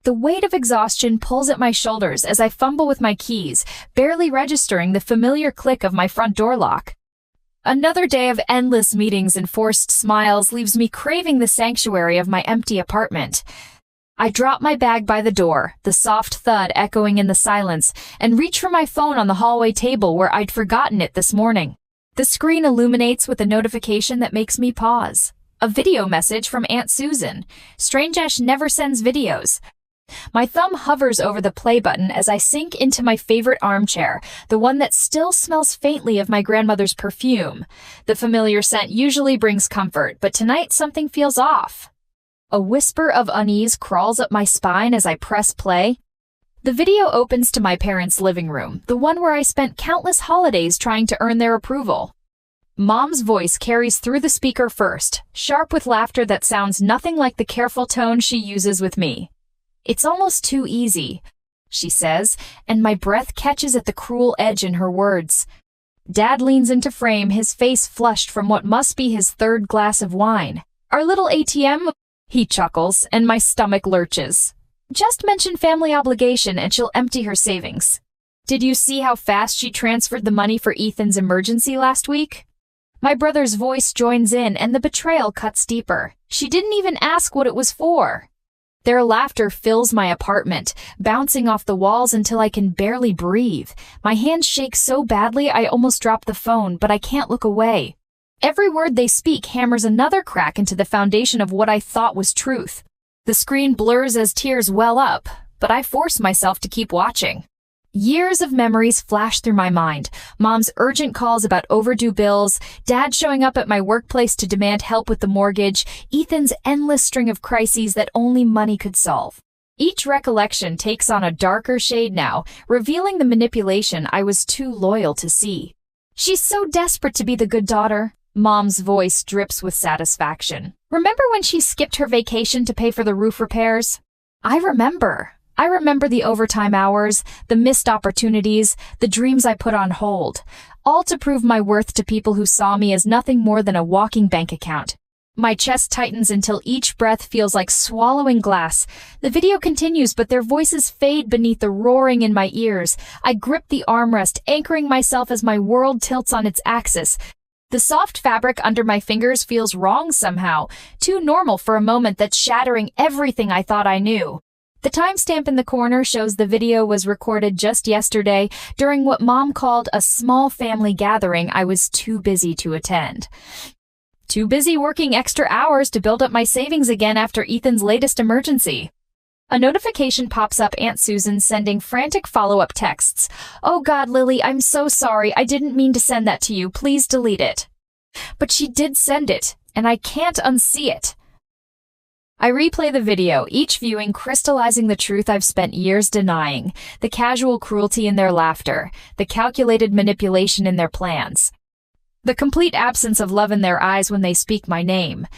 The weight of exhaustion pulls at my shoulders as I fumble with my keys, barely registering the familiar click of my front door lock. Another day of endless meetings and forced smiles leaves me craving the sanctuary of my empty apartment. I drop my bag by the door, the soft thud echoing in the silence, and reach for my phone on the hallway table where I'd forgotten it this morning. The screen illuminates with a notification that makes me pause. A video message from Aunt Susan. Strangesh never sends videos. My thumb hovers over the play button as I sink into my favorite armchair, the one that still smells faintly of my grandmother's perfume. The familiar scent usually brings comfort, but tonight something feels off. A whisper of unease crawls up my spine as I press play. The video opens to my parents' living room, the one where I spent countless holidays trying to earn their approval. Mom's voice carries through the speaker first, sharp with laughter that sounds nothing like the careful tone she uses with me. "It's almost too easy," she says, and my breath catches at the cruel edge in her words. Dad leans into frame, his face flushed from what must be his third glass of wine. "Our little ATM?" He chuckles, and my stomach lurches. "Just mention family obligation and she'll empty her savings. Did you see how fast she transferred the money for Ethan's emergency last week?" My brother's voice joins in, and the betrayal cuts deeper. "She didn't even ask what it was for." Their laughter fills my apartment, bouncing off the walls until I can barely breathe. My hands shake so badly I almost drop the phone, but I can't look away. Every word they speak hammers another crack into the foundation of what I thought was truth. The screen blurs as tears well up, but I force myself to keep watching. Years of memories flash through my mind. Mom's urgent calls about overdue bills, Dad showing up at my workplace to demand help with the mortgage, Ethan's endless string of crises that only money could solve. Each recollection takes on a darker shade now, revealing the manipulation I was too loyal to see. "She's so desperate to be the good daughter." Mom's voice drips with satisfaction. "Remember when she skipped her vacation to pay for the roof repairs?" I remember the overtime hours, the missed opportunities, the dreams I put on hold, all to prove my worth to people who saw me as nothing more than a walking bank account. My chest tightens until each breath feels like swallowing glass. The video continues, but their voices fade beneath the roaring in my ears. I grip the armrest, anchoring myself as my world tilts on its axis. The soft fabric under my fingers feels wrong somehow, too normal for a moment that's shattering everything I thought I knew. The timestamp in the corner shows the video was recorded just yesterday during what Mom called a small family gathering I was too busy to attend. Too busy working extra hours to build up my savings again after Ethan's latest emergency. A notification pops up, Aunt Susan sending frantic follow-up texts. "Oh God, Lily, I'm so sorry. I didn't mean to send that to you. Please delete it." But she did send it, and I can't unsee it. I replay the video, each viewing crystallizing the truth I've spent years denying, the casual cruelty in their laughter, the calculated manipulation in their plans, the complete absence of love in their eyes when they speak my name.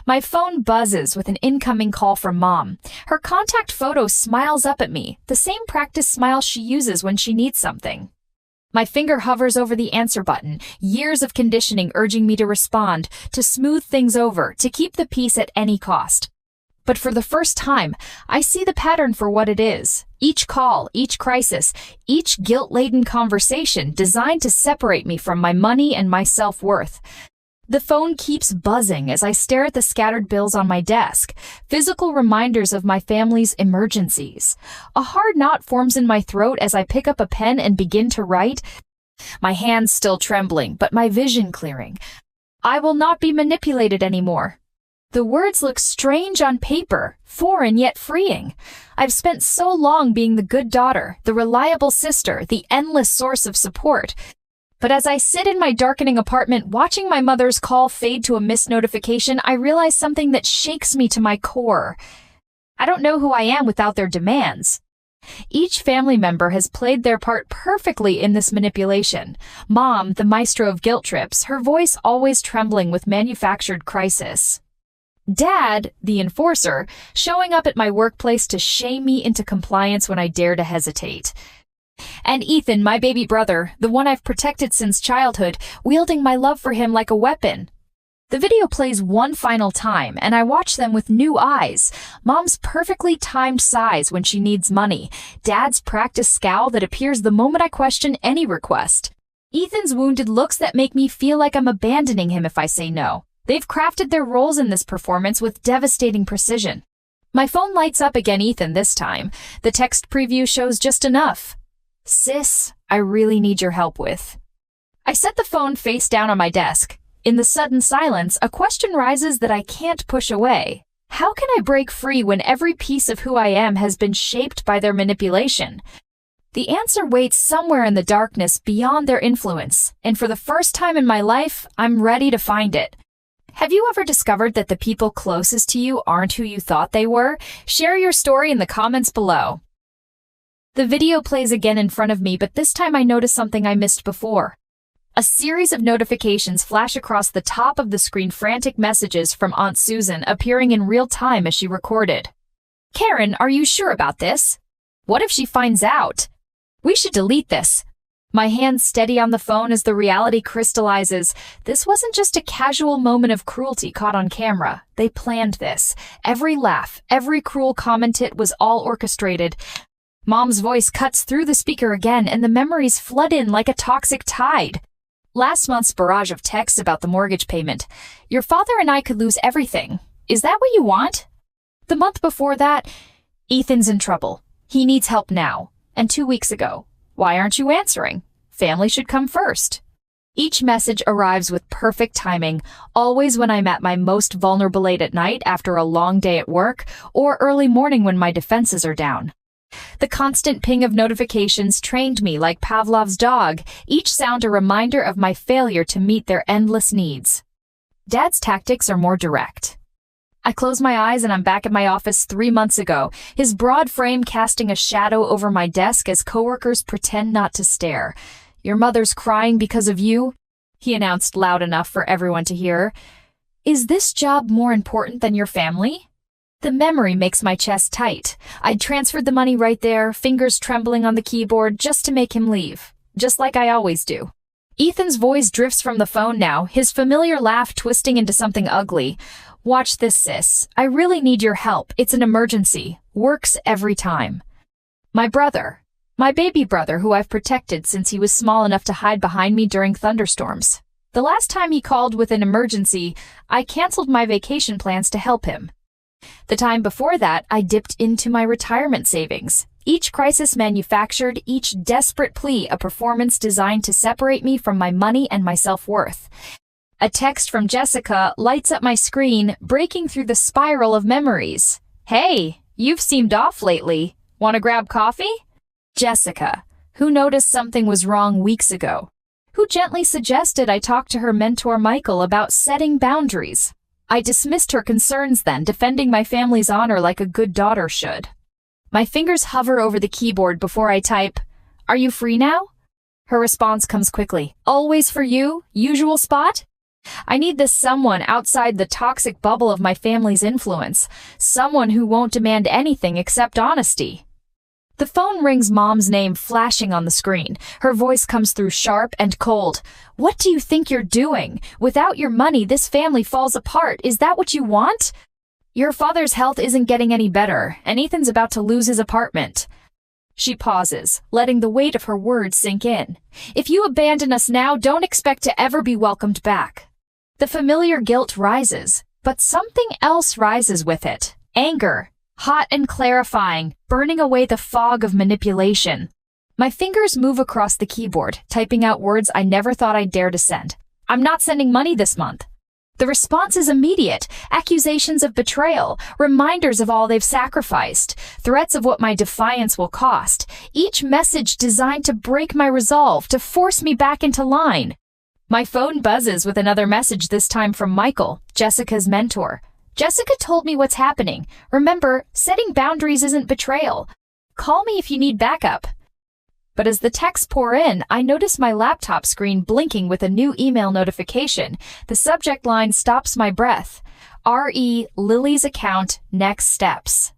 My phone buzzes with an incoming call from Mom. Her contact photo smiles up at me, the same practice smile she uses when she needs something. My finger hovers over the answer button, years of conditioning urging me to respond, to smooth things over, to keep the peace at any cost. But for the first time, I see the pattern for what it is. Each call, each crisis, each guilt-laden conversation designed to separate me from my money and my self-worth. The phone keeps buzzing as I stare at the scattered bills on my desk, physical reminders of my family's emergencies. A hard knot forms in my throat as I pick up a pen and begin to write, my hands still trembling, but my vision clearing. I will not be manipulated anymore. The words look strange on paper, foreign yet freeing. I've spent so long being the good daughter, the reliable sister, the endless source of support. But as I sit in my darkening apartment watching my mother's call fade to a missed notification, I realize something that shakes me to my core. I don't know who I am without their demands. Each family member has played their part perfectly in this manipulation. Mom, the maestro of guilt trips, her voice always trembling with manufactured crisis. Dad, the enforcer, showing up at my workplace to shame me into compliance when I dare to hesitate. And Ethan, my baby brother, the one I've protected since childhood, wielding my love for him like a weapon. The video plays one final time, and I watch them with new eyes. Mom's perfectly timed sighs when she needs money. Dad's practiced scowl that appears the moment I question any request. Ethan's wounded looks that make me feel like I'm abandoning him if I say no. They've crafted their roles in this performance with devastating precision. My phone lights up again, Ethan this time. The text preview shows just enough. Sis, I really need your help with. I set the phone face down on my desk. In the sudden silence, a question rises that I can't push away. How can I break free when every piece of who I am has been shaped by their manipulation? The answer waits somewhere in the darkness beyond their influence, and for the first time in my life, I'm ready to find it. Have you ever discovered that the people closest to you aren't who you thought they were? Share your story in the comments below. The video plays again in front of me, but this time I notice something I missed before. A series of notifications flash across the top of the screen, frantic messages from Aunt Susan appearing in real time as she recorded. Karen, are you sure about this? What if she finds out? We should delete this. My hands steady on the phone as the reality crystallizes. This wasn't just a casual moment of cruelty caught on camera. They planned this. Every laugh, every cruel comment, it was all orchestrated. Mom's voice cuts through the speaker again, and the memories flood in like a toxic tide. Last month's barrage of texts about the mortgage payment. Your father and I could lose everything. Is that what you want? The month before that, Ethan's in trouble. He needs help now. And 2 weeks ago, why aren't you answering? Family should come first. Each message arrives with perfect timing, always when I'm at my most vulnerable, late at night after a long day at work, or early morning when my defenses are down. The constant ping of notifications trained me like Pavlov's dog, each sound a reminder of my failure to meet their endless needs. Dad's tactics are more direct. I close my eyes and I'm back at my office 3 months ago, his broad frame casting a shadow over my desk as coworkers pretend not to stare. Your mother's crying because of you, he announced loud enough for everyone to hear. Is this job more important than your family? The memory makes my chest tight. I'd transferred the money right there, fingers trembling on the keyboard just to make him leave, just like I always do. Ethan's voice drifts from the phone now, his familiar laugh twisting into something ugly. Watch this, sis. I really need your help. It's an emergency. Works every time. My brother. My baby brother, who I've protected since he was small enough to hide behind me during thunderstorms. The last time he called with an emergency, I canceled my vacation plans to help him. The time before that, I dipped into my retirement savings. Each crisis manufactured, each desperate plea a performance designed to separate me from my money and my self-worth. A text from Jessica lights up my screen, breaking through the spiral of memories. Hey, you've seemed off lately. Want to grab coffee? Jessica, who noticed something was wrong weeks ago, who gently suggested I talk to her mentor Michael about setting boundaries. I dismissed her concerns then, defending my family's honor like a good daughter should. My fingers hover over the keyboard before I type, "Are you free now?" Her response comes quickly. "Always for you? Usual spot?" I need this someone outside the toxic bubble of my family's influence, someone who won't demand anything except honesty. The phone rings, Mom's name flashing on the screen. Her voice comes through sharp and cold. "What do you think you're doing? Without your money, this family falls apart. Is that what you want? Your father's health isn't getting any better, and Ethan's about to lose his apartment." She pauses, letting the weight of her words sink in. "If you abandon us now, don't expect to ever be welcomed back." The familiar guilt rises, but something else rises with it. Anger. Hot and clarifying, burning away the fog of manipulation. My fingers move across the keyboard, typing out words I never thought I'd dare to send. "I'm not sending money this month." The response is immediate. Accusations of betrayal, reminders of all they've sacrificed, threats of what my defiance will cost. Each message designed to break my resolve, to force me back into line. My phone buzzes with another message, this time from Michael, Jessica's mentor. "Jessica told me what's happening. Remember, setting boundaries isn't betrayal. Call me if you need backup." But as the texts pour in, I notice my laptop screen blinking with a new email notification. The subject line stops my breath. R.E. Lily's account, next steps.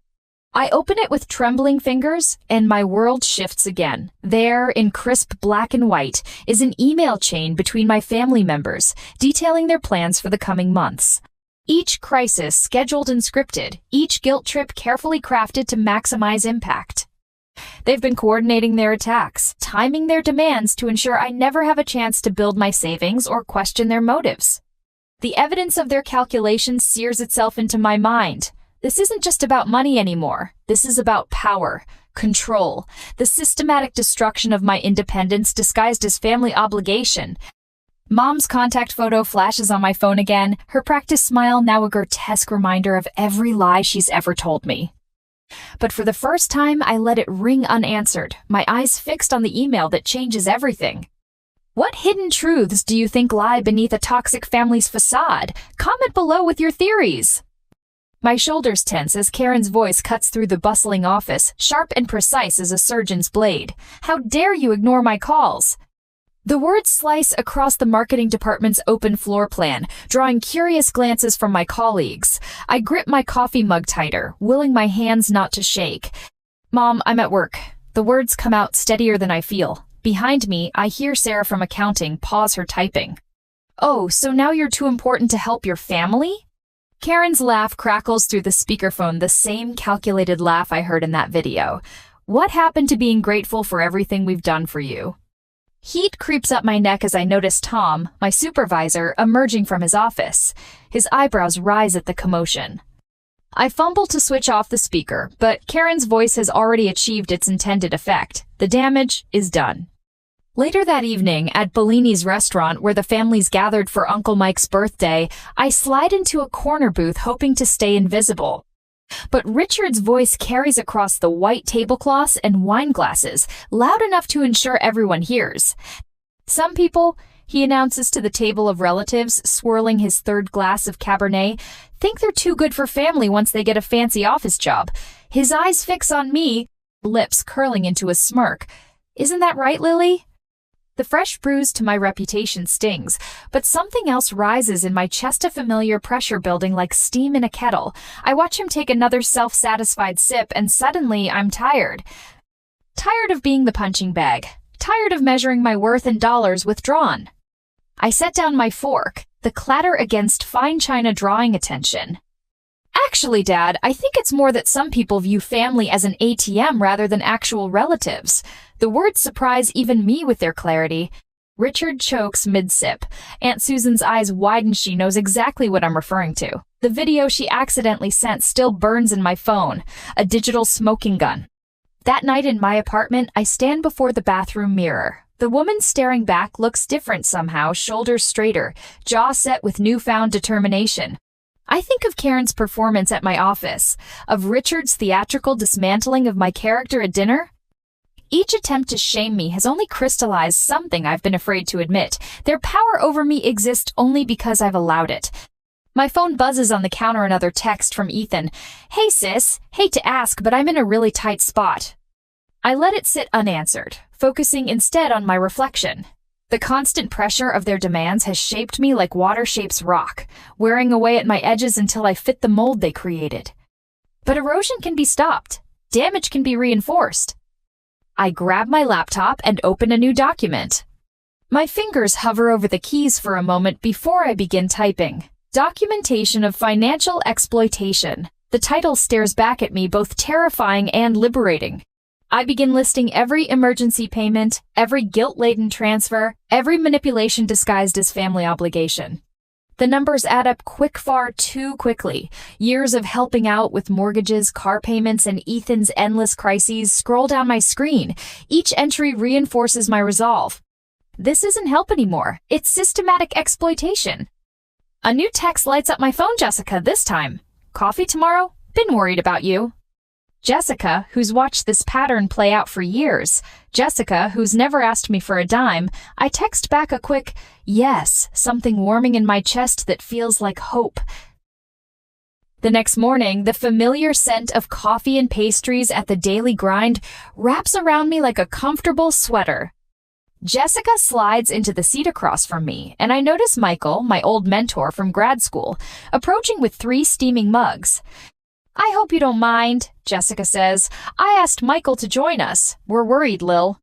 I open it with trembling fingers, and my world shifts again. There, in crisp black and white, is an email chain between my family members, detailing their plans for the coming months. Each crisis scheduled and scripted, each guilt trip carefully crafted to maximize impact. They've been coordinating their attacks, timing their demands to ensure I never have a chance to build my savings or question their motives. The evidence of their calculations sears itself into my mind. This isn't just about money anymore. This is about power, control, the systematic destruction of my independence disguised as family obligation. Mom's contact photo flashes on my phone again, her practiced smile now a grotesque reminder of every lie she's ever told me. But for the first time, I let it ring unanswered, my eyes fixed on the email that changes everything. What hidden truths do you think lie beneath a toxic family's facade? Comment below with your theories. My shoulders tense as Karen's voice cuts through the bustling office, sharp and precise as a surgeon's blade. How dare you ignore my calls? The words slice across the marketing department's open floor plan, drawing curious glances from my colleagues. I grip my coffee mug tighter, willing my hands not to shake. Mom, I'm at work. The words come out steadier than I feel. Behind me, I hear Sarah from accounting pause her typing. Oh, so now you're too important to help your family? Karen's laugh crackles through the speakerphone, the same calculated laugh I heard in that video. What happened to being grateful for everything we've done for you? Heat creeps up my neck as I notice Tom, my supervisor, emerging from his office. His eyebrows rise at the commotion. I fumble to switch off the speaker, but Karen's voice has already achieved its intended effect. The damage is done. Later that evening, at Bellini's restaurant where the families gathered for Uncle Mike's birthday, I slide into a corner booth hoping to stay invisible. But Richard's voice carries across the white tablecloths and wine glasses, loud enough to ensure everyone hears. Some people, he announces to the table of relatives, swirling his third glass of Cabernet, think they're too good for family once they get a fancy office job. His eyes fix on me, lips curling into a smirk. Isn't that right, Lily? The fresh bruise to my reputation stings, but something else rises in my chest, a familiar pressure building like steam in a kettle. I watch him take another self-satisfied sip, and suddenly I'm tired. Tired of being the punching bag. Tired of measuring my worth in dollars withdrawn. I set down my fork, the clatter against fine china drawing attention. Actually, Dad, I think it's more that some people view family as an ATM rather than actual relatives. The words surprise even me with their clarity. Richard chokes mid-sip. Aunt Susan's eyes widen. She knows exactly what I'm referring to. The video she accidentally sent still burns in my phone. A digital smoking gun. That night in my apartment, I stand before the bathroom mirror. The woman staring back looks different somehow, shoulders straighter, jaw set with newfound determination. I think of Karen's performance at my office, of Richard's theatrical dismantling of my character at dinner. Each attempt to shame me has only crystallized something I've been afraid to admit. Their power over me exists only because I've allowed it. My phone buzzes on the counter, another text from Ethan. Hey sis, hate to ask, but I'm in a really tight spot. I let it sit unanswered, focusing instead on my reflection. The constant pressure of their demands has shaped me like water shapes rock, wearing away at my edges until I fit the mold they created. But erosion can be stopped. Damage can be reinforced. I grab my laptop and open a new document. My fingers hover over the keys for a moment before I begin typing. Documentation of financial exploitation. The title stares back at me, both terrifying and liberating. I begin listing every emergency payment, every guilt-laden transfer, every manipulation disguised as family obligation. The numbers add up far too quickly. Years of helping out with mortgages, car payments, and Ethan's endless crises scroll down my screen. Each entry reinforces my resolve. This isn't help anymore. It's systematic exploitation. A new text lights up my phone, Jessica, this time. Coffee tomorrow? Been worried about you. Jessica, who's watched this pattern play out for years. Jessica, who's never asked me for a dime. I text back a quick, yes, something warming in my chest that feels like hope. The next morning, the familiar scent of coffee and pastries at the daily grind wraps around me like a comfortable sweater. Jessica slides into the seat across from me, and I notice Michael, my old mentor from grad school, approaching with 3 steaming mugs. I hope you don't mind, Jessica says. I asked Michael to join us. We're worried, Lil.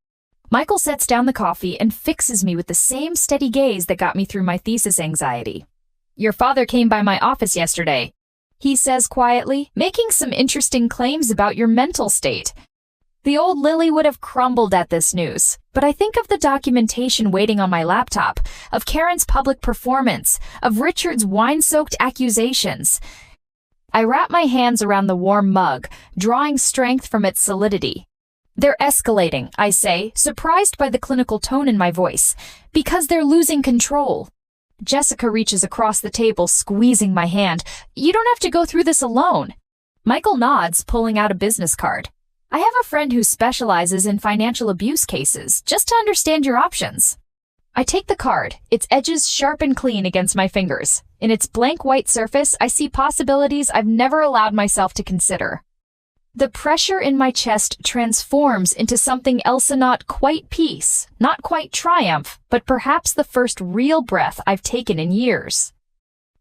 Michael sets down the coffee and fixes me with the same steady gaze that got me through my thesis anxiety. Your father came by my office yesterday, he says quietly, making some interesting claims about your mental state. The old Lily would have crumbled at this news, but I think of the documentation waiting on my laptop, of Karen's public performance, of Richard's wine-soaked accusations. I wrap my hands around the warm mug, drawing strength from its solidity. They're escalating, I say, surprised by the clinical tone in my voice, because they're losing control. Jessica reaches across the table, squeezing my hand. You don't have to go through this alone. Michael nods, pulling out a business card. I have a friend who specializes in financial abuse cases, just to understand your options. I take the card, its edges sharp and clean against my fingers. In its blank white surface, I see possibilities I've never allowed myself to consider. The pressure in my chest transforms into something else, not quite peace, not quite triumph, but perhaps the first real breath I've taken in years.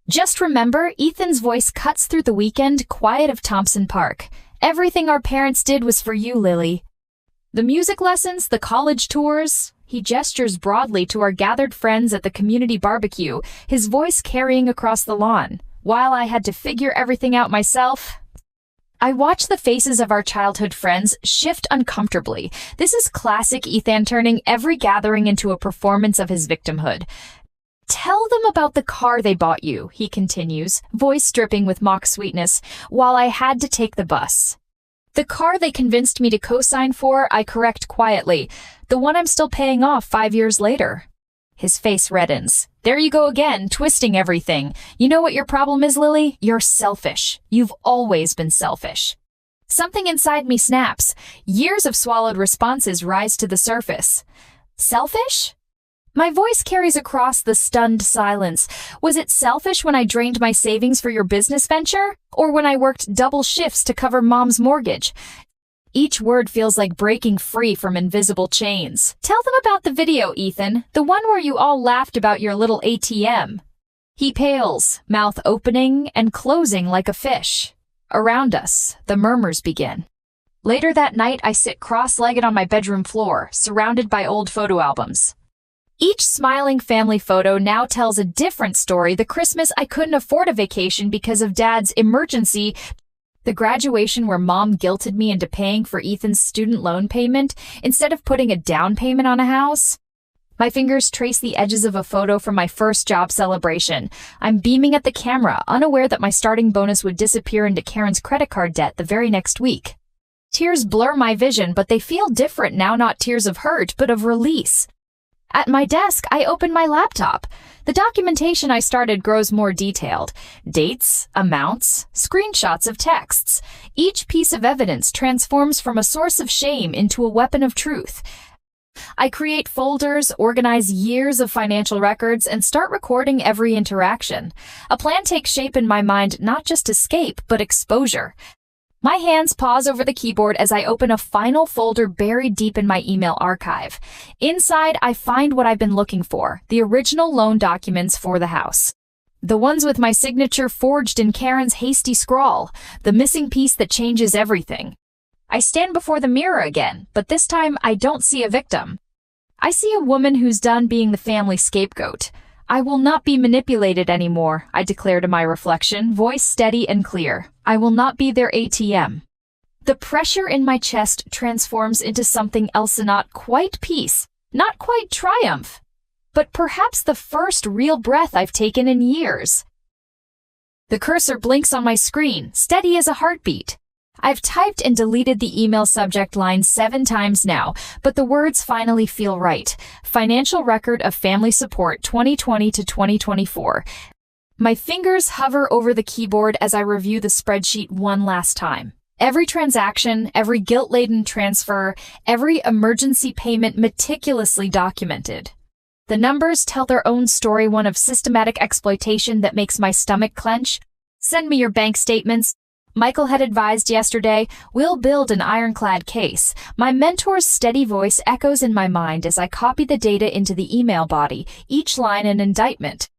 Just remember, Ethan's voice cuts through the weekend quiet of Thompson Park. Everything our parents did was for you, Lily. The music lessons, the college tours. He gestures broadly to our gathered friends at the community barbecue, his voice carrying across the lawn. While I had to figure everything out myself, I watch the faces of our childhood friends shift uncomfortably. This is classic Ethan turning every gathering into a performance of his victimhood. Tell them about the car they bought you, he continues, voice dripping with mock sweetness, while I had to take the bus. The car they convinced me to co-sign for, I correct quietly. The one I'm still paying off 5 years later. His face reddens. There you go again, twisting everything. You know what your problem is, Lily? You're selfish. You've always been selfish. Something inside me snaps. Years of swallowed responses rise to the surface. Selfish? My voice carries across the stunned silence. Was it selfish when I drained my savings for your business venture? Or when I worked double shifts to cover Mom's mortgage? Each word feels like breaking free from invisible chains. Tell them about the video, Ethan, the one where you all laughed about your little ATM. He pales, mouth opening and closing like a fish. Around us, the murmurs begin. Later that night, I sit cross-legged on my bedroom floor, surrounded by old photo albums. Each smiling family photo now tells a different story. The Christmas I couldn't afford a vacation because of Dad's emergency. The graduation where Mom guilted me into paying for Ethan's student loan payment instead of putting a down payment on a house. My fingers trace the edges of a photo from my first job celebration. I'm beaming at the camera, unaware that my starting bonus would disappear into Karen's credit card debt the very next week. Tears blur my vision, but they feel different now, not tears of hurt, but of release. At my desk, I open my laptop. The documentation I started grows more detailed. Dates, amounts, screenshots of texts. Each piece of evidence transforms from a source of shame into a weapon of truth. I create folders, organize years of financial records, and start recording every interaction. A plan takes shape in my mind, not just escape, but exposure. My hands pause over the keyboard as I open a final folder buried deep in my email archive. Inside, I find what I've been looking for, the original loan documents for the house. The ones with my signature forged in Karen's hasty scrawl, the missing piece that changes everything. I stand before the mirror again, but this time I don't see a victim. I see a woman who's done being the family scapegoat. I will not be manipulated anymore, I declare to my reflection, voice steady and clear. I will not be their ATM. The pressure in my chest transforms into something else, not quite peace, not quite triumph, but perhaps the first real breath I've taken in years. The cursor blinks on my screen, steady as a heartbeat. I've typed and deleted the email subject line 7 times now, but the words finally feel right. Financial record of family support 2020 to 2024. My fingers hover over the keyboard as I review the spreadsheet one last time. Every transaction, every guilt-laden transfer, every emergency payment meticulously documented. The numbers tell their own story, one of systematic exploitation that makes my stomach clench. Send me your bank statements. Michael had advised yesterday, we'll build an ironclad case. My mentor's steady voice echoes in my mind as I copy the data into the email body, each line an indictment.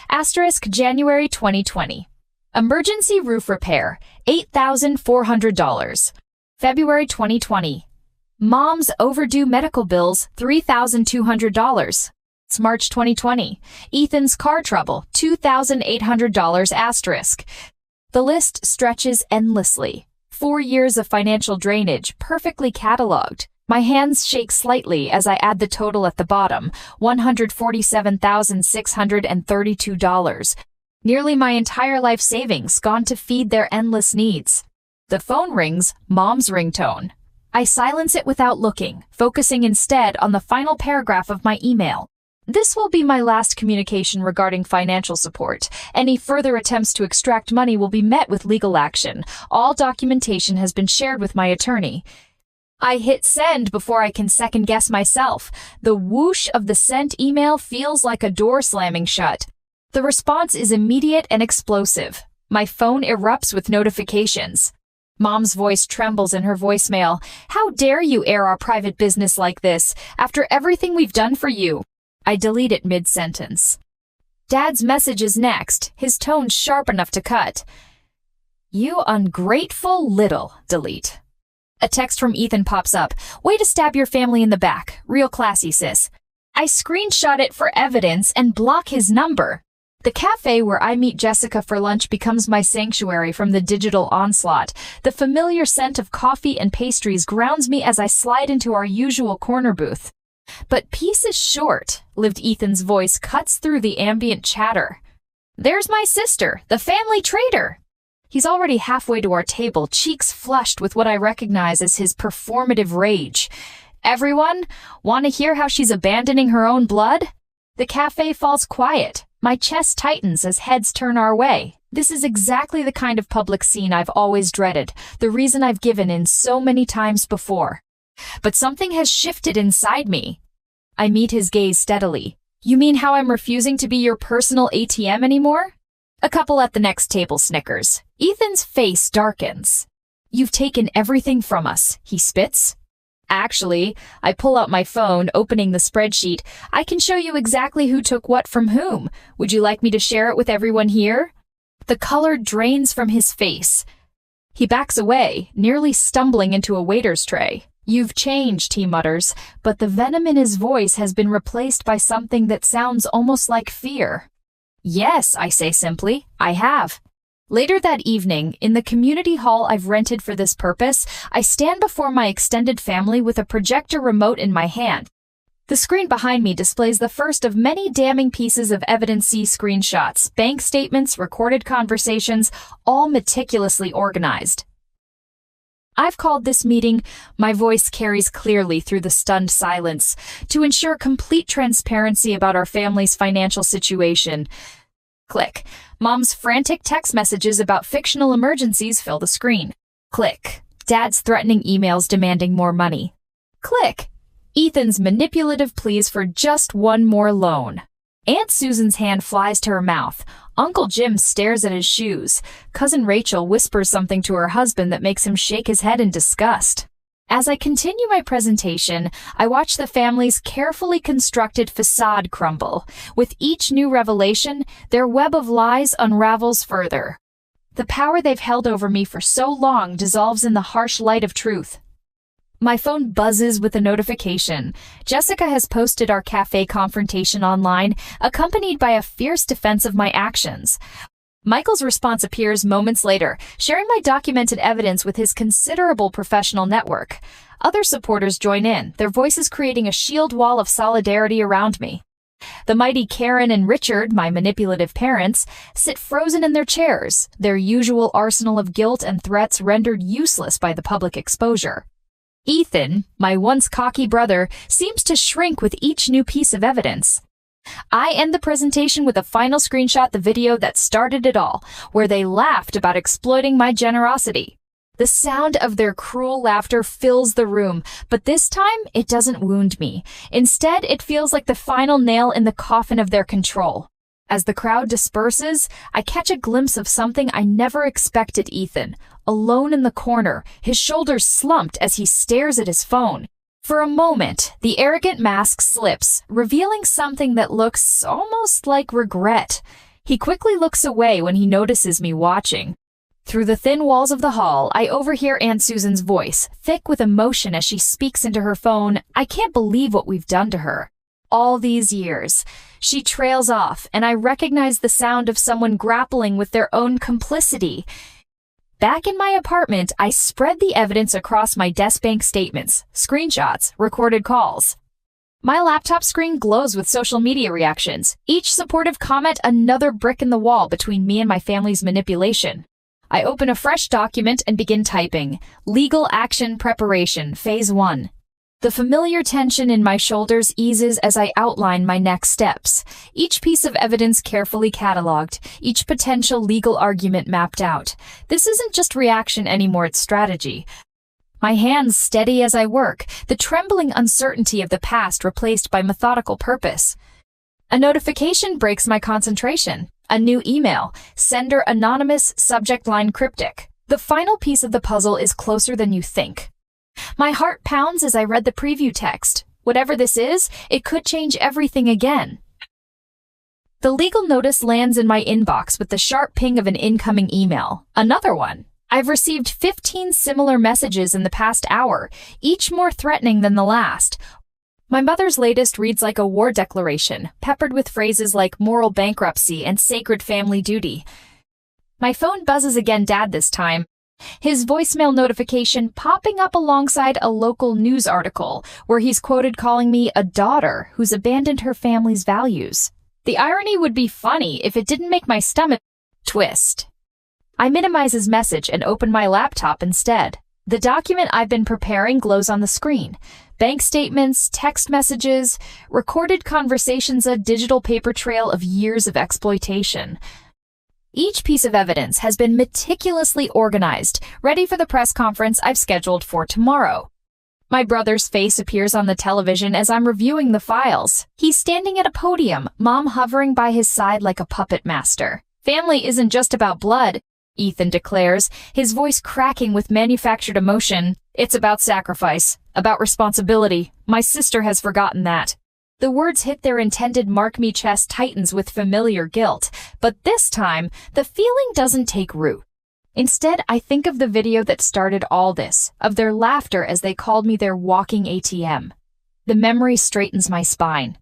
Asterisk January 2020. Emergency roof repair, $8,400. February 2020. Mom's overdue medical bills, $3,200. It's March 2020. Ethan's car trouble, $2,800 asterisk. The list stretches endlessly. 4 years of financial drainage, perfectly cataloged. My hands shake slightly as I add the total at the bottom, $147,632. Nearly my entire life savings gone to feed their endless needs. The phone rings, Mom's ringtone. I silence it without looking, focusing instead on the final paragraph of my email. This will be my last communication regarding financial support. Any further attempts to extract money will be met with legal action. All documentation has been shared with my attorney. I hit send before I can second-guess myself. The whoosh of the sent email feels like a door slamming shut. The response is immediate and explosive. My phone erupts with notifications. Mom's voice trembles in her voicemail. How dare you air our private business like this, after everything we've done for you? I delete it mid-sentence. Dad's message is next, his tone sharp enough to cut. You ungrateful little, delete. A text from Ethan pops up. Way to stab your family in the back. Real classy, sis. I screenshot it for evidence and block his number. The cafe where I meet Jessica for lunch becomes my sanctuary from the digital onslaught. The familiar scent of coffee and pastries grounds me as I slide into our usual corner booth. But peace is short, lived Ethan's voice cuts through the ambient chatter. There's my sister, the family traitor. He's already halfway to our table, cheeks flushed with what I recognize as his performative rage. Everyone, want to hear how she's abandoning her own blood? The cafe falls quiet. My chest tightens as heads turn our way. This is exactly the kind of public scene I've always dreaded, the reason I've given in so many times before. But something has shifted inside me. I meet his gaze steadily. You mean how I'm refusing to be your personal ATM anymore? A couple at the next table snickers. Ethan's face darkens. You've taken everything from us, he spits. Actually, I pull out my phone, opening the spreadsheet. I can show you exactly who took what from whom. Would you like me to share it with everyone here? The color drains from his face. He backs away, nearly stumbling into a waiter's tray. You've changed, he mutters, but the venom in his voice has been replaced by something that sounds almost like fear. Yes, I say simply, I have. Later that evening, in the community hall I've rented for this purpose, I stand before my extended family with a projector remote in my hand. The screen behind me displays the first of many damning pieces of evidence. See screenshots, bank statements, recorded conversations, all meticulously organized. I've called this meeting, my voice carries clearly through the stunned silence, to ensure complete transparency about our family's financial situation. Click. Mom's frantic text messages about fictional emergencies fill the screen. Click. Dad's threatening emails demanding more money. Click. Ethan's manipulative pleas for just one more loan. Aunt Susan's hand flies to her mouth. Uncle Jim stares at his shoes. Cousin Rachel whispers something to her husband that makes him shake his head in disgust. As I continue my presentation, I watch the family's carefully constructed facade crumble. With each new revelation, their web of lies unravels further. The power they've held over me for so long dissolves in the harsh light of truth. My phone buzzes with a notification. Jessica has posted our cafe confrontation online, accompanied by a fierce defense of my actions. Michael's response appears moments later, sharing my documented evidence with his considerable professional network. Other supporters join in, their voices creating a shield wall of solidarity around me. The mighty Karen and Richard, my manipulative parents, sit frozen in their chairs, their usual arsenal of guilt and threats rendered useless by the public exposure. Ethan, my once cocky brother, seems to shrink with each new piece of evidence. I end the presentation with a final screenshot, the video that started it all, where they laughed about exploiting my generosity. The sound of their cruel laughter fills the room, but this time it doesn't wound me. Instead, it feels like the final nail in the coffin of their control. As the crowd disperses, I catch a glimpse of something I never expected. Ethan, alone in the corner, his shoulders slumped as he stares at his phone. For a moment, the arrogant mask slips, revealing something that looks almost like regret. He quickly looks away when he notices me watching. Through the thin walls of the hall, I overhear Aunt Susan's voice, thick with emotion as she speaks into her phone. I can't believe what we've done to her. All these years. She trails off, and I recognize the sound of someone grappling with their own complicity. Back in my apartment, I spread the evidence across my desk: bank statements, screenshots, recorded calls. My laptop screen glows with social media reactions, each supportive comment another brick in the wall between me and my family's manipulation. I open a fresh document and begin typing. Legal action preparation, phase 1. The familiar tension in my shoulders eases as I outline my next steps, each piece of evidence carefully cataloged, each potential legal argument mapped out. This isn't just reaction anymore, it's strategy. My hands steady as I work, the trembling uncertainty of the past replaced by methodical purpose. A notification breaks my concentration. A new email, sender anonymous, subject line cryptic. The final piece of the puzzle is closer than you think. My heart pounds as I read the preview text. Whatever this is, it could change everything again. The legal notice lands in my inbox with the sharp ping of an incoming email. Another one. I've received 15 similar messages in the past hour, each more threatening than the last. My mother's latest reads like a war declaration, peppered with phrases like moral bankruptcy and sacred family duty. My phone buzzes again, Dad this time. His voicemail notification popping up alongside a local news article where he's quoted calling me a daughter who's abandoned her family's values. The irony would be funny if it didn't make my stomach twist. I minimize his message and open my laptop instead. The document I've been preparing glows on the screen. Bank statements, text messages, recorded conversations, a digital paper trail of years of exploitation. Each piece of evidence has been meticulously organized, ready for the press conference I've scheduled for tomorrow. My brother's face appears on the television as I'm reviewing the files. He's standing at a podium, Mom hovering by his side like a puppet master. Family isn't just about blood, Ethan declares, his voice cracking with manufactured emotion. It's about sacrifice, about responsibility. My sister has forgotten that. The words hit their intended mark. Me chest tightens with familiar guilt, but this time, the feeling doesn't take root. Instead, I think of the video that started all this, of their laughter as they called me their walking ATM. The memory straightens my spine.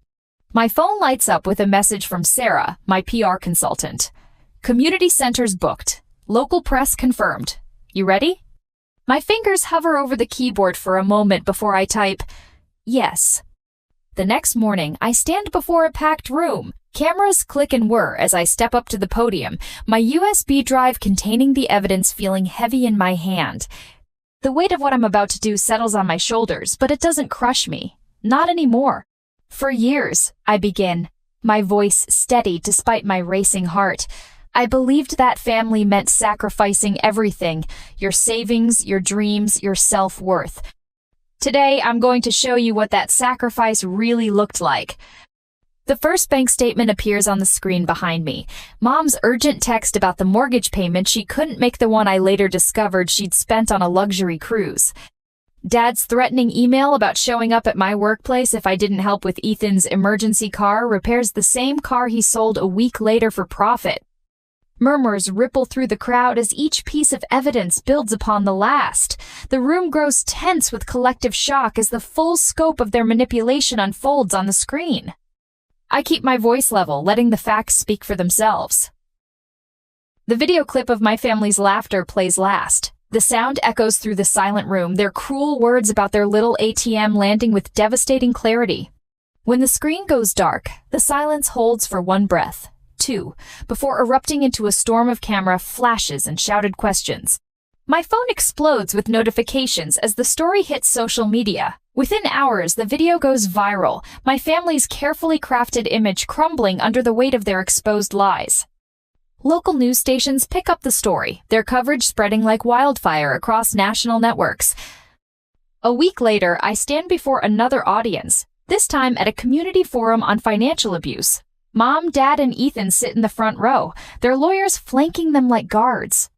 My phone lights up with a message from Sarah, my PR consultant. Community centers booked. Local press confirmed. You ready? My fingers hover over the keyboard for a moment before I type, yes. The next morning, I stand before a packed room. Cameras click and whir as I step up to the podium, my USB drive containing the evidence feeling heavy in my hand. The weight of what I'm about to do settles on my shoulders, but it doesn't crush me. Not anymore. For years, I begin, my voice steady despite my racing heart. I believed that family meant sacrificing everything, your savings, your dreams, your self-worth. Today, I'm going to show you what that sacrifice really looked like. The first bank statement appears on the screen behind me. Mom's urgent text about the mortgage payment she couldn't make, the one I later discovered she'd spent on a luxury cruise. Dad's threatening email about showing up at my workplace if I didn't help with Ethan's emergency car repairs the same car he sold a week later for profit. Murmurs ripple through the crowd as each piece of evidence builds upon the last. The room grows tense with collective shock as the full scope of their manipulation unfolds on the screen. I keep my voice level, letting the facts speak for themselves. The video clip of my family's laughter plays last. The sound echoes through the silent room, their cruel words about their little ATM landing with devastating clarity. When the screen goes dark, the silence holds for one breath. 2, before erupting into a storm of camera flashes and shouted questions. My phone explodes with notifications as the story hits social media. Within hours, the video goes viral, my family's carefully crafted image crumbling under the weight of their exposed lies. Local news stations pick up the story, their coverage spreading like wildfire across national networks. A week later, I stand before another audience, this time at a community forum on financial abuse. Mom, Dad, and Ethan sit in the front row, their lawyers flanking them like guards.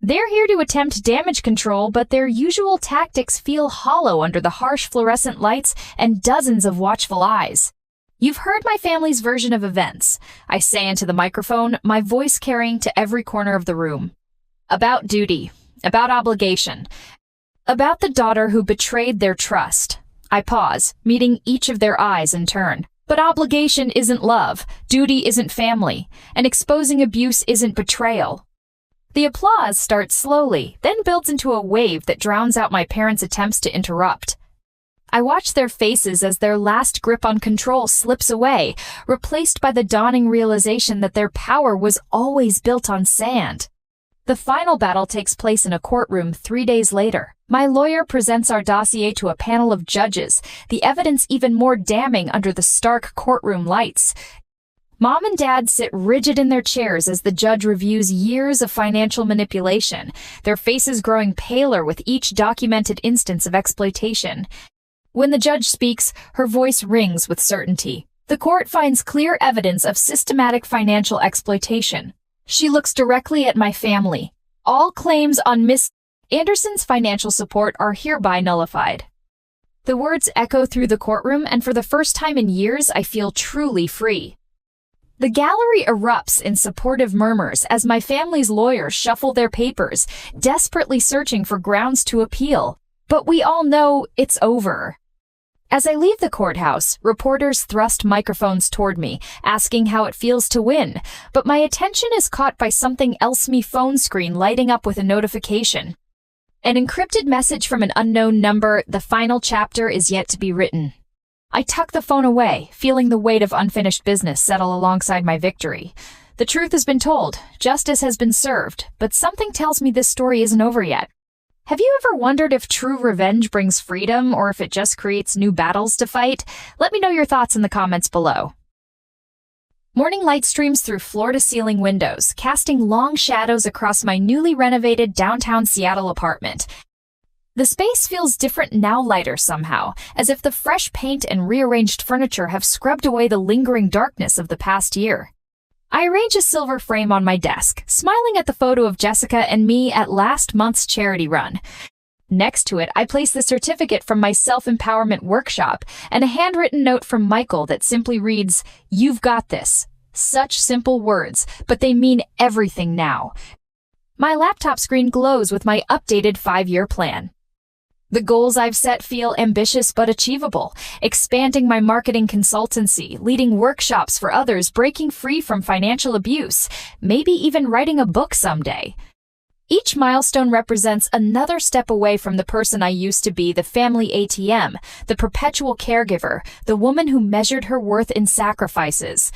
They're here to attempt damage control, but their usual tactics feel hollow under the harsh fluorescent lights and dozens of watchful eyes. You've heard my family's version of events, I say into the microphone, my voice carrying to every corner of the room. About duty, about obligation, about the daughter who betrayed their trust. I pause, meeting each of their eyes in turn. But obligation isn't love, duty isn't family, and exposing abuse isn't betrayal. The applause starts slowly, then builds into a wave that drowns out my parents' attempts to interrupt. I watch their faces as their last grip on control slips away, replaced by the dawning realization that their power was always built on sand. The final battle takes place in a courtroom 3 days later. My lawyer presents our dossier to a panel of judges, the evidence even more damning under the stark courtroom lights. Mom and Dad sit rigid in their chairs as the judge reviews years of financial manipulation, their faces growing paler with each documented instance of exploitation. When the judge speaks, her voice rings with certainty. The court finds clear evidence of systematic financial exploitation. She looks directly at my family. All claims on Miss Anderson's financial support are hereby nullified. The words echo through the courtroom, and for the first time in years, I feel truly free. The gallery erupts in supportive murmurs as my family's lawyers shuffle their papers, desperately searching for grounds to appeal. But we all know it's over. As I leave the courthouse, reporters thrust microphones toward me, asking how it feels to win, but my attention is caught by something else. My phone screen lighting up with a notification. An encrypted message from an unknown number. The final chapter is yet to be written. I tuck the phone away, feeling the weight of unfinished business settle alongside my victory. The truth has been told, justice has been served, but something tells me this story isn't over yet. Have you ever wondered if true revenge brings freedom or if it just creates new battles to fight? Let me know your thoughts in the comments below. Morning light streams through floor-to-ceiling windows, casting long shadows across my newly renovated downtown Seattle apartment. The space feels different now, lighter somehow, as if the fresh paint and rearranged furniture have scrubbed away the lingering darkness of the past year. I arrange a silver frame on my desk, smiling at the photo of Jessica and me at last month's charity run. Next to it, I place the certificate from my self-empowerment workshop and a handwritten note from Michael that simply reads, "You've got this." Such simple words, but they mean everything now. My laptop screen glows with my updated 5-year plan. The goals I've set feel ambitious but achievable, expanding my marketing consultancy, leading workshops for others, breaking free from financial abuse, maybe even writing a book someday. Each milestone represents another step away from the person I used to be, the family ATM, the perpetual caregiver, the woman who measured her worth in sacrifices.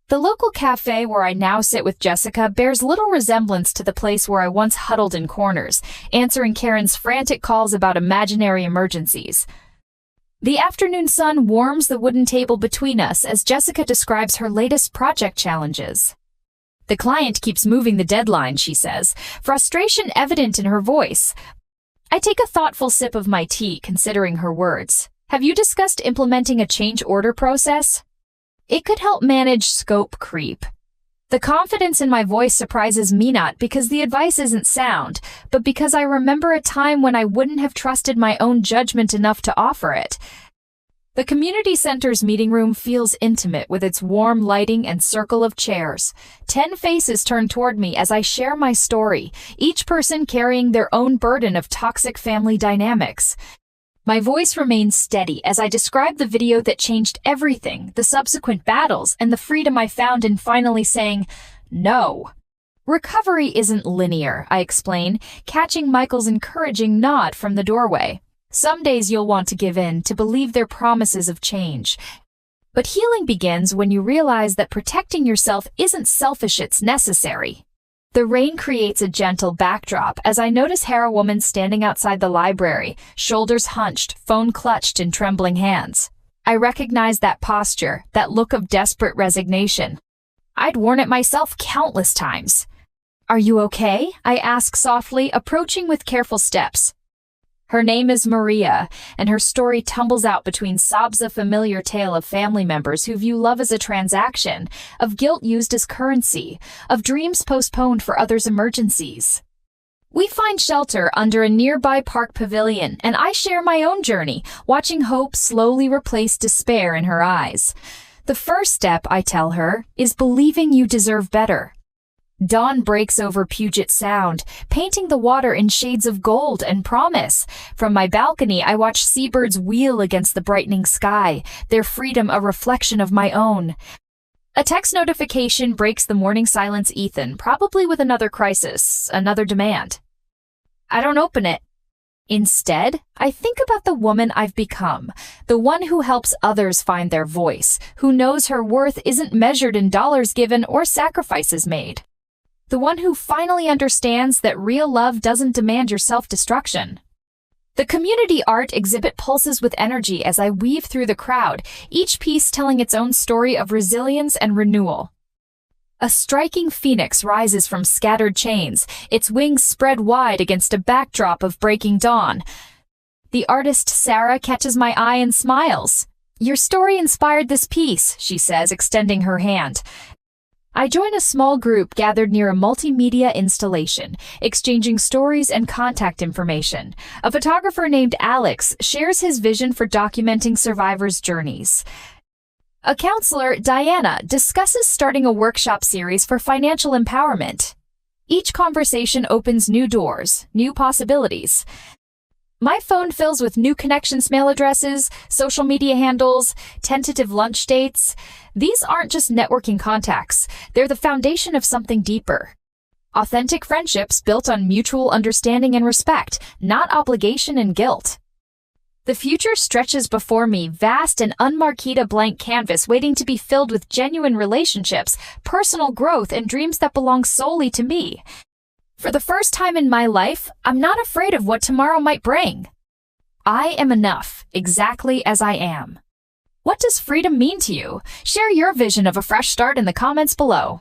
The local cafe where I now sit with Jessica bears little resemblance to the place where I once huddled in corners, answering Karen's frantic calls about imaginary emergencies. The afternoon sun warms the wooden table between us as Jessica describes her latest project challenges. The client keeps moving the deadline, she says, frustration evident in her voice. I take a thoughtful sip of my tea, considering her words. Have you discussed implementing a change order process? It could help manage scope creep. The confidence in my voice surprises me, not because the advice isn't sound, but because I remember a time when I wouldn't have trusted my own judgment enough to offer it. The community center's meeting room feels intimate with its warm lighting and circle of chairs. 10 faces turn toward me as I share my story, each person carrying their own burden of toxic family dynamics. My voice remains steady as I describe the video that changed everything, the subsequent battles, and the freedom I found in finally saying, no. Recovery isn't linear, I explain, catching Michael's encouraging nod from the doorway. Some days you'll want to give in, to believe their promises of change. But healing begins when you realize that protecting yourself isn't selfish, it's necessary. The rain creates a gentle backdrop as I notice Hera woman standing outside the library, shoulders hunched, phone clutched in trembling hands. I recognize that posture, that look of desperate resignation. I'd worn it myself countless times. Are you okay? I ask softly, approaching with careful steps. Her name is Maria, and her story tumbles out between sobs, a familiar tale of family members who view love as a transaction, of guilt used as currency, of dreams postponed for others' emergencies. We find shelter under a nearby park pavilion, and I share my own journey, watching hope slowly replace despair in her eyes. The first step, I tell her, is believing you deserve better. Dawn breaks over Puget Sound, painting the water in shades of gold and promise. From my balcony, I watch seabirds wheel against the brightening sky, their freedom a reflection of my own. A text notification breaks the morning silence, Ethan, probably with another crisis, another demand. I don't open it. Instead, I think about the woman I've become, the one who helps others find their voice, who knows her worth isn't measured in dollars given or sacrifices made. The one who finally understands that real love doesn't demand your self-destruction. The community art exhibit pulses with energy as I weave through the crowd, each piece telling its own story of resilience and renewal. A striking phoenix rises from scattered chains, its wings spread wide against a backdrop of breaking dawn. The artist Sarah catches my eye and smiles. "Your story inspired this piece," she says, extending her hand. I join a small group gathered near a multimedia installation, exchanging stories and contact information. A photographer named Alex shares his vision for documenting survivors' journeys. A counselor, Diana, discusses starting a workshop series for financial empowerment. Each conversation opens new doors, new possibilities. My phone fills with new connections, mail addresses, social media handles, tentative lunch dates. These aren't just networking contacts. They're the foundation of something deeper. Authentic friendships built on mutual understanding and respect, not obligation and guilt. The future stretches before me, vast and unmarked, a blank canvas waiting to be filled with genuine relationships, personal growth, and dreams that belong solely to me. For the first time in my life, I'm not afraid of what tomorrow might bring. I am enough, exactly as I am. What does freedom mean to you? Share your vision of a fresh start in the comments below.